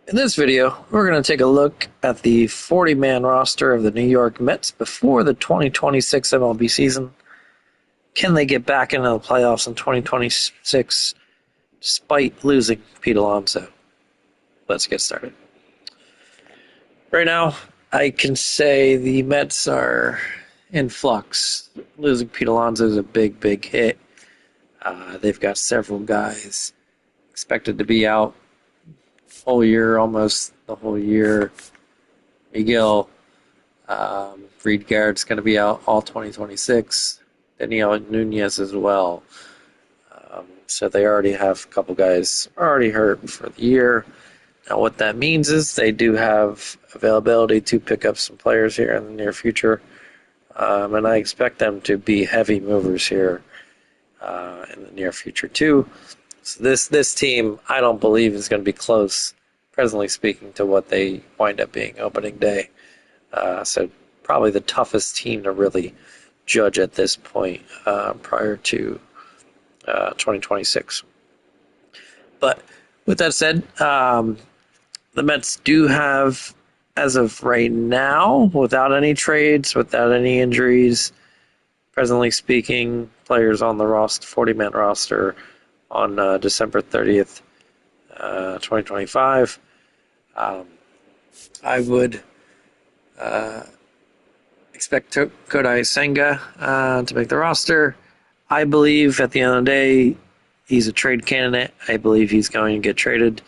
In this video, we're going to take a look at the 40-man roster of the New York Mets before the 2026 MLB season. Can they get back into the playoffs in 2026 despite losing Pete Alonso? Let's get started. Right now, I can say the Mets are in flux. Losing Pete Alonso is a big, big hit. They've got several guys expected to be out whole year, almost the whole year. Miguel Reed Garrett's going to be out all 2026. Daniel Nunez as well. So they already have a couple guys already hurt for the year. Now what that means is they do have availability to pick up some players here in the near future. And I expect them to be heavy movers here in the near future too. So this team, I don't believe, is going to be close, presently speaking, to what they wind up being opening day. So probably the toughest team to really judge at this point prior to 2026. But with that said, the Mets do have, as of right now, without any trades, without any injuries, presently speaking, players on the roster, 40-man roster, on December 30th, 2025. I would expect Kodai Senga to make the roster. I believe at the end of the day, he's a trade candidate. I believe he's going to get traded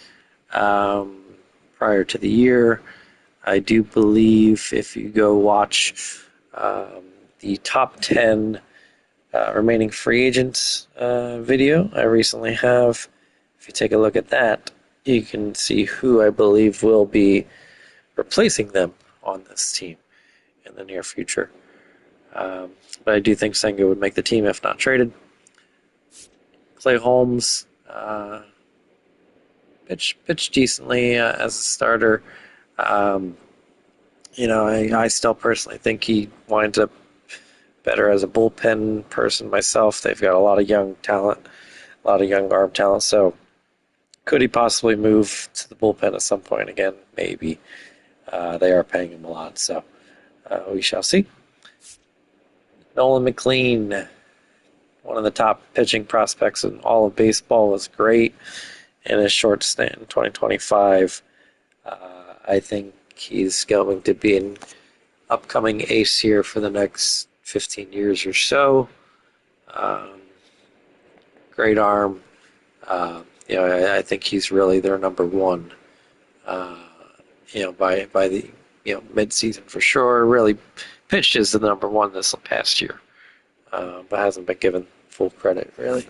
prior to the year. I do believe if you go watch the top 10 remaining free agents video I recently have, if you take a look at that, you can see who I believe will be replacing them on this team in the near future. But I do think Senga would make the team if not traded. Clay Holmes pitched decently as a starter. I still personally think he winds up better as a bullpen person myself. They've got a lot of young talent, a lot of young arm talent. So could he possibly move to the bullpen at some point again? Maybe. They are paying him a lot, so we shall see. Nolan McLean, one of the top pitching prospects in all of baseball, was great in his short stint in 2025. I think he's going to be an upcoming ace here for the next 15 years or so. Great arm. I think he's really their number one. By the mid-season for sure. Really pitched as the number one this past year, but hasn't been given full credit really.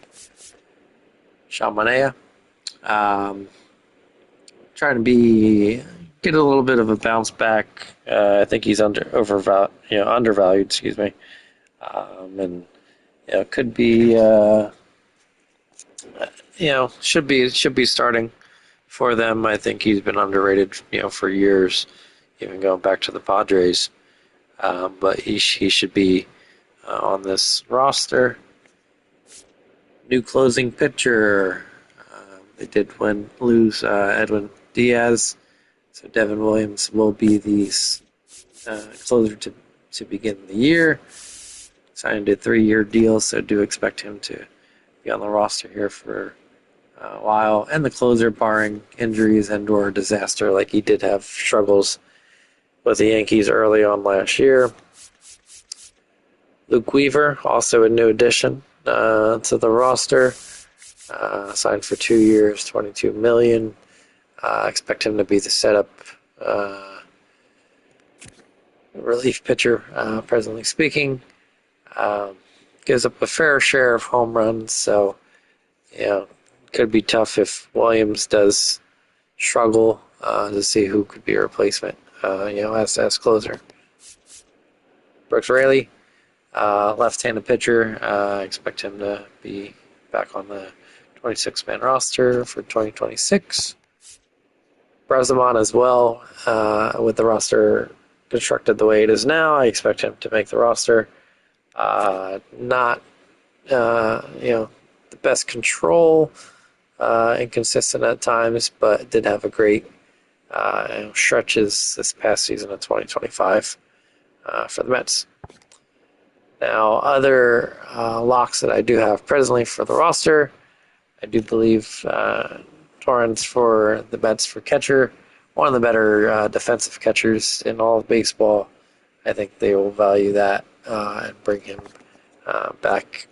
Sean Manaea, trying to get a little bit of a bounce back. I think he's undervalued. Excuse me, and could be should be starting for them. I think he's been underrated for years, even going back to the Padres. But he should be on this roster. New closing pitcher. They did lose Edwin Diaz, so Devin Williams will be the closer to begin the year. Signed a 3-year deal, so do expect him to be on the roster here for a while. And the closer, barring injuries and or disaster, like he did have struggles with the Yankees early on last year. Luke Weaver, also a new addition to the roster. Signed for 2 years, $22 million. Expect him to be the setup relief pitcher, presently speaking. Gives up a fair share of home runs, so could be tough if Williams does struggle to see who could be a replacement. As closer. Brooks Raley, left-handed pitcher. Expect him to be back on the 26-man roster for 2026. Brazoban as well, with the roster constructed the way it is now. I expect him to make the roster. Not the best control, inconsistent at times, but did have a great stretches this past season of 2025 for the Mets. Now, other locks that I do have presently for the roster, I do believe Torrens for the Mets for catcher, one of the better defensive catchers in all of baseball. I think they will value that and bring him back,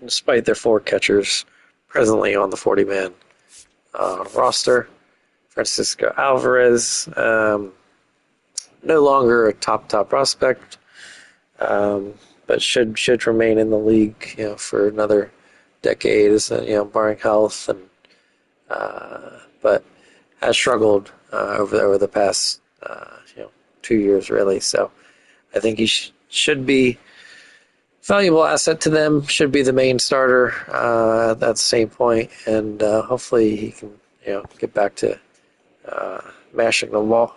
despite their 4 catchers presently on the 40-man roster. Francisco Alvarez, no longer a top prospect, but should remain in the league, for another decade, barring health, and but has struggled over the past 2 years really. So I think he should be a valuable asset to them. Should be the main starter at that same point, and hopefully he can get back to mashing the ball.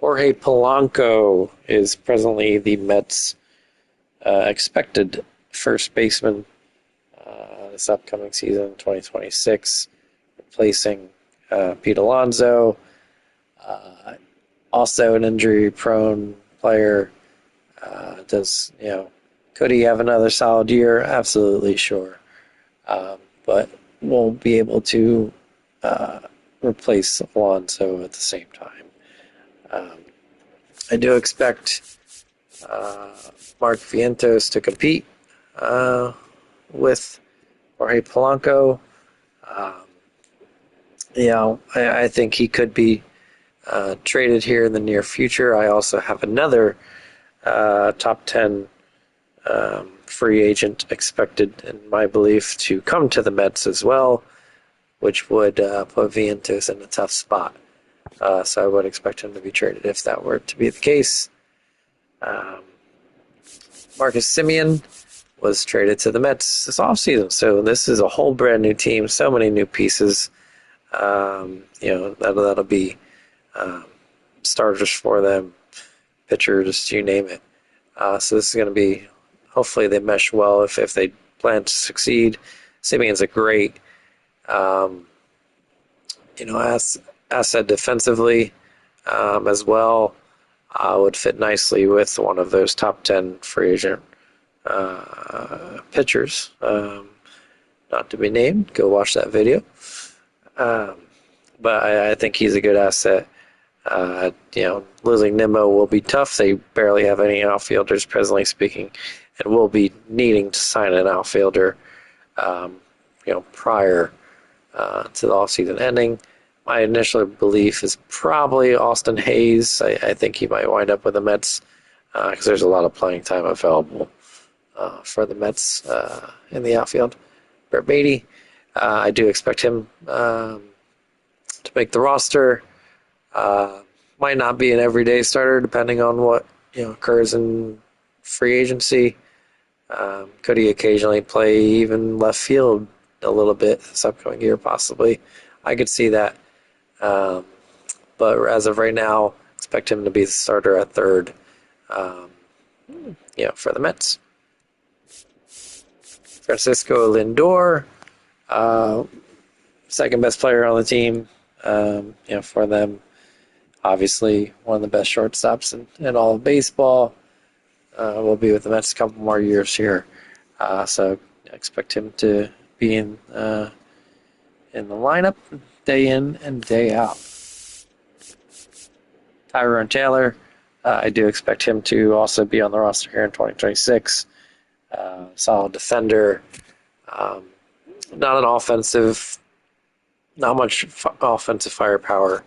Jorge Polanco is presently the Mets' expected first baseman this upcoming season, 2026, replacing Pete Alonso. Also an injury-prone player. Could he have another solid year? Absolutely, sure. But won't be able to replace Alonso at the same time. I do expect Mark Vientos to compete with Jorge Polanco. I think he could be traded here in the near future. I also have another top 10 free agent expected, in my belief, to come to the Mets as well, which would put Vientos in a tough spot. So I would expect him to be traded if that were to be the case. Marcus Semien was traded to the Mets this offseason, so this is a whole brand new team, so many new pieces. That'll be starters for them, pitchers, you name it. So this is going to be, hopefully they mesh well if they plan to succeed. Semien's a great, asset defensively as well. Would fit nicely with one of those top 10 free agent pitchers. Not to be named. Go watch that video. But I think he's a good asset. Losing Nimmo will be tough. They barely have any outfielders, presently speaking, and will be needing to sign an outfielder, prior to the offseason ending. My initial belief is probably Austin Hayes. I think he might wind up with the Mets because there's a lot of playing time available for the Mets in the outfield. Brett Baty, I do expect him to make the roster. Might not be an everyday starter depending on what occurs in free agency. Could he occasionally play even left field a little bit this upcoming year, possibly? I could see that. But as of right now, expect him to be the starter at third, for the Mets. Francisco Lindor, second best player on the team, for them. Obviously, one of the best shortstops in all of baseball. Will be with the Mets a couple more years here. So expect him to be in the lineup day in and day out. Tyrone Taylor, I do expect him to also be on the roster here in 2026. Solid defender. Not much offensive firepower,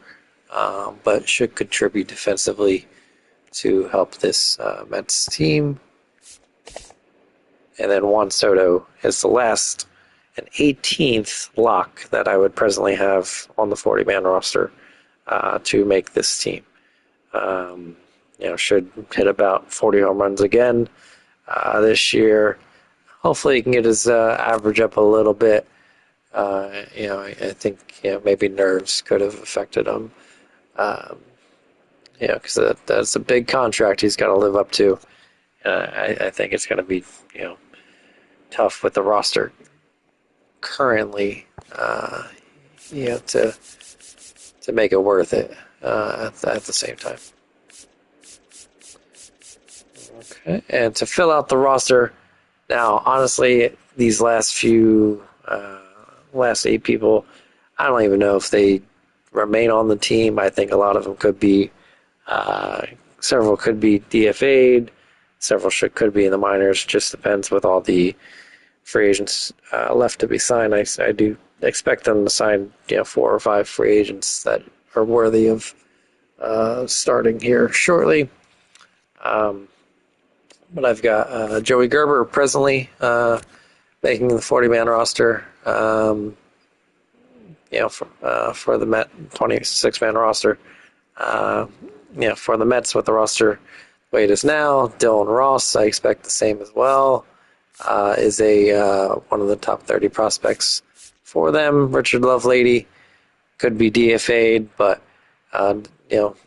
but should contribute defensively to help this Mets team. And then Juan Soto is the last and 18th lock that I would presently have on the 40-man roster to make this team. Should hit about 40 home runs again this year. Hopefully he can get his average up a little bit. I think maybe nerves could have affected him. Because that's a big contract he's got to live up to. I think it's going to be tough with the roster currently, to make it worth it at the same time. Okay, and to fill out the roster, now honestly, these last 8 people, I don't even know if they remain on the team. I think a lot of them could be, several could be DFA'd, several could be in the minors. Just depends with all the free agents left to be signed. I do expect them to sign 4 or 5 free agents that are worthy of starting here shortly. But I've got Joey Gerber presently making the 40-man roster. For the Met 26-man roster. For the Mets with the roster the way it is now, Dylan Ross, I expect the same as well. Is one of the top 30 prospects for them. Richard Lovelady could be DFA'd, but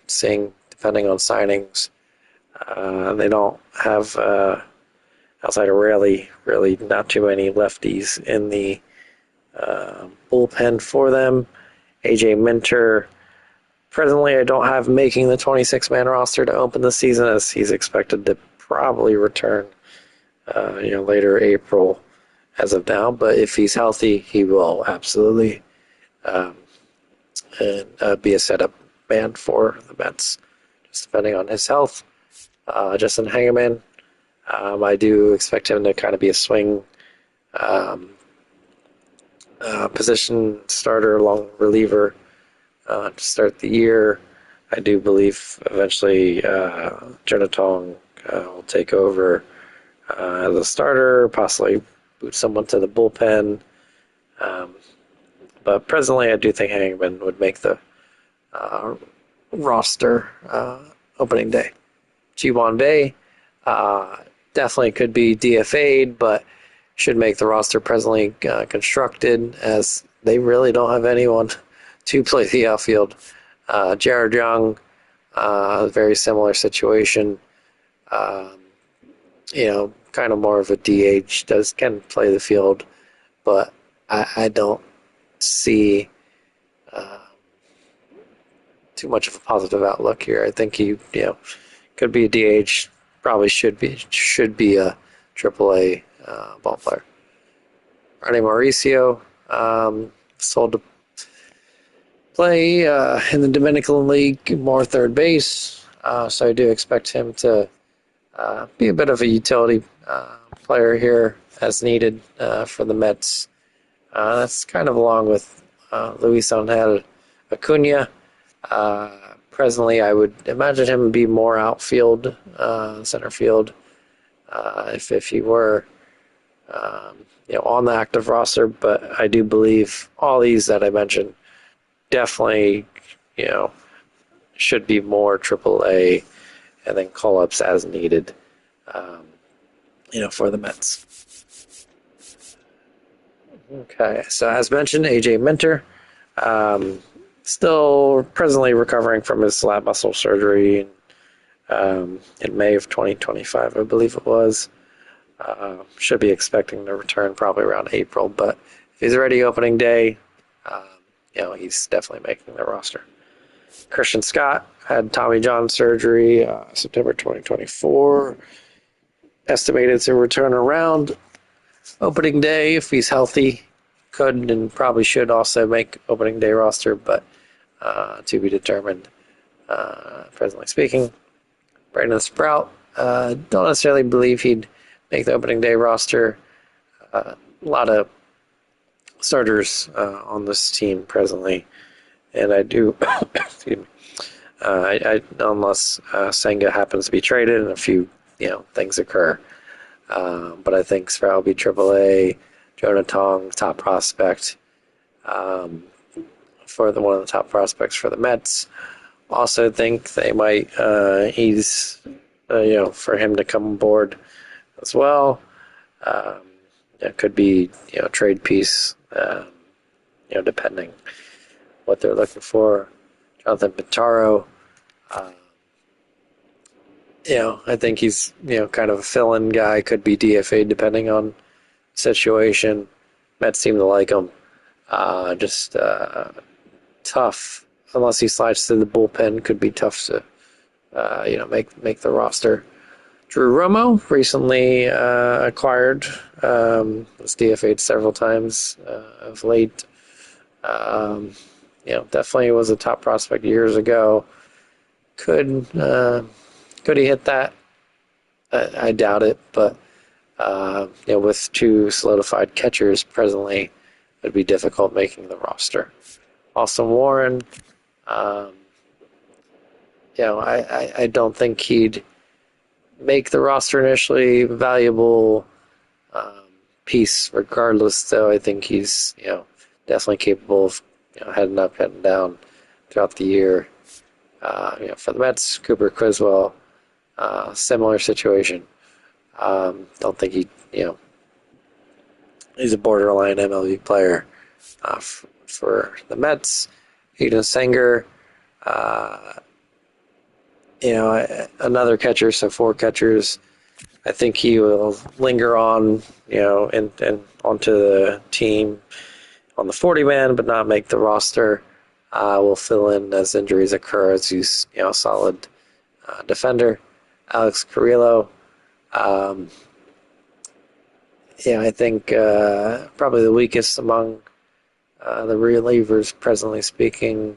seeing depending on signings, they don't have outside of Raley, really not too many lefties in the bullpen for them. AJ Minter, presently I don't have making the 26-man roster to open the season, as he's expected to probably return later April as of now. But if he's healthy, he will absolutely be a setup man for the Mets, just depending on his health. Justin Hagenman, I do expect him to kind of be a swing position starter, long reliever to start the year. I do believe eventually Jonah Tong will take over as a starter, possibly boot someone to the bullpen. But presently, I do think Hangman would make the roster opening day. Ji Hwan Bae definitely could be DFA'd, but should make the roster presently constructed, as they really don't have anyone to play the outfield. Jared Young, very similar situation. Kind of more of a DH, can play the field, but I don't see too much of a positive outlook here. I think he could be a DH, probably should be a AAA ball player. Ronny Mauricio, sold to play in the Dominican League, more third base. So I do expect him to be a bit of a utility player here as needed for the Mets. That's kind of along with Luisangel Acuna. Presently, I would imagine him be more outfield, center field, if he were on the active roster. But I do believe all these that I mentioned definitely, should be more AAA, and then call-ups as needed, for the Mets. Okay, so as mentioned, AJ Minter, still presently recovering from his slap muscle surgery in May of 2025, I believe it was. Should be expecting to return probably around April, but if he's ready opening day, he's definitely making the roster. Christian Scott had Tommy John surgery September 2024. Estimated to return around opening day if he's healthy. Could and probably should also make opening day roster, but to be determined, presently speaking. Brandon Sproat, don't necessarily believe he'd make the opening day roster. A lot of starters on this team presently, and I do, excuse me, unless Senga happens to be traded and a few things occur. But I think Sprout will be AAA. Jonah Tong, top prospect, one of the top prospects for the Mets. Also think they might ease, for him to come aboard as well. It could be, trade piece, depending what they're looking for. Jonathan Pintaro, I think he's, kind of a fill-in guy, could be DFA depending on situation. Mets seem to like him. Just tough unless he slides to the bullpen, could be tough to make the roster. Drew Romo, recently acquired, was DFA'd several times of late. Definitely was a top prospect years ago. Could he hit that? I doubt it, but with two solidified catchers presently, it would be difficult making the roster. Austin Warren, I don't think he'd make the roster initially. Valuable piece regardless, though. I think he's definitely capable of heading up, heading down throughout the year. For the Mets, Cooper Criswell, similar situation. Don't think he's a borderline MLB player for the Mets. Senga, another catcher, so 4 catchers. I think he will linger on, and onto the team on the 40-man, but not make the roster. Will fill in as injuries occur, as he's a solid defender. Alex Carrillo, I think probably the weakest among the relievers presently speaking.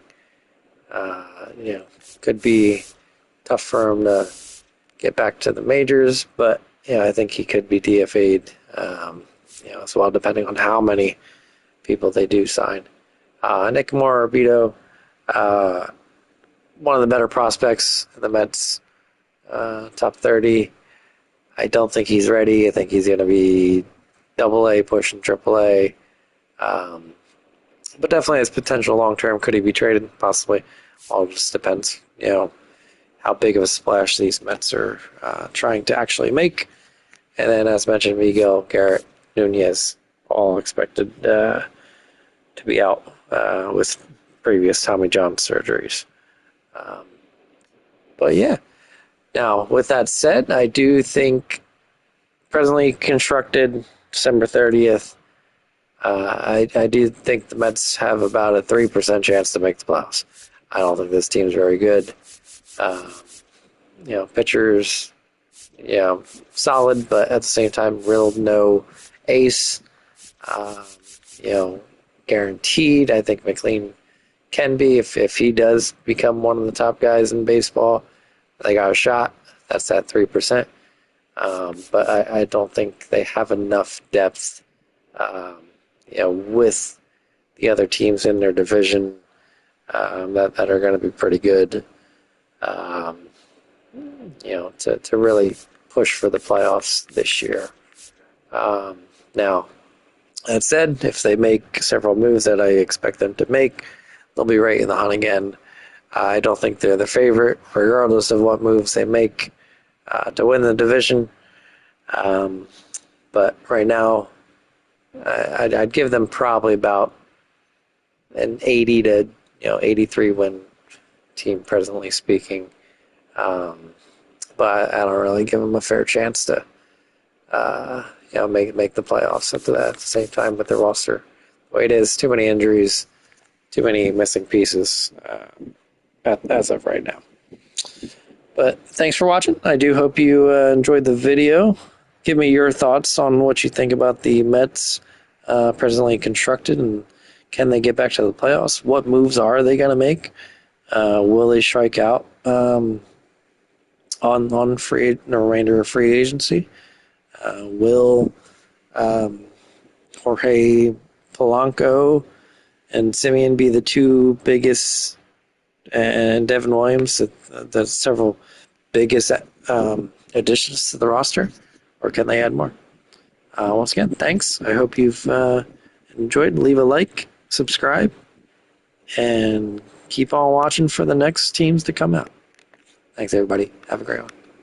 Could be tough for him to get back to the majors, but I think he could be DFA'd as well, depending on how many people they do sign. Nick Morabito, one of the better prospects in the Mets, top 30. I don't think he's ready. I think he's going to be AA pushing AAA. But definitely has potential long term. Could he be traded? Possibly. All just depends, how big of a splash these Mets are trying to actually make. And then, as mentioned, Miguel, Garrett, Nunez, all expected to be out with previous Tommy John surgeries. But yeah. Now, with that said, I do think presently constructed December 30th, I do think the Mets have about a 3% chance to make the playoffs. I don't think this team's very good. Pitchers, solid, but at the same time, real no ace. Guaranteed. I think McLean can be if he does become one of the top guys in baseball. They got a shot. That's that 3%. But I don't think they have enough depth, with the other teams in their division that are going to be pretty good, to really push for the playoffs this year. Now, that said, if they make several moves that I expect them to make, they'll be right in the hunt again. I don't think they're the favorite, regardless of what moves they make to win the division. But right now, I'd give them probably about an 80 to 83 win team, presently speaking. But I don't really give them a fair chance to make the playoffs after that. At the same time, with their roster the way it is, too many injuries, too many missing pieces as of right now. But thanks for watching. I do hope you enjoyed the video. Give me your thoughts on what you think about the Mets presently constructed, and can they get back to the playoffs? What moves are they going to make? Will they strike out on the remainder of free agency? Will Jorge Polanco and Semien be the two biggest, and Devin Williams, the several biggest additions to the roster, or can they add more? Once again, thanks. I hope you've enjoyed. Leave a like, subscribe, and keep on watching for the next teams to come out. Thanks, everybody. Have a great one.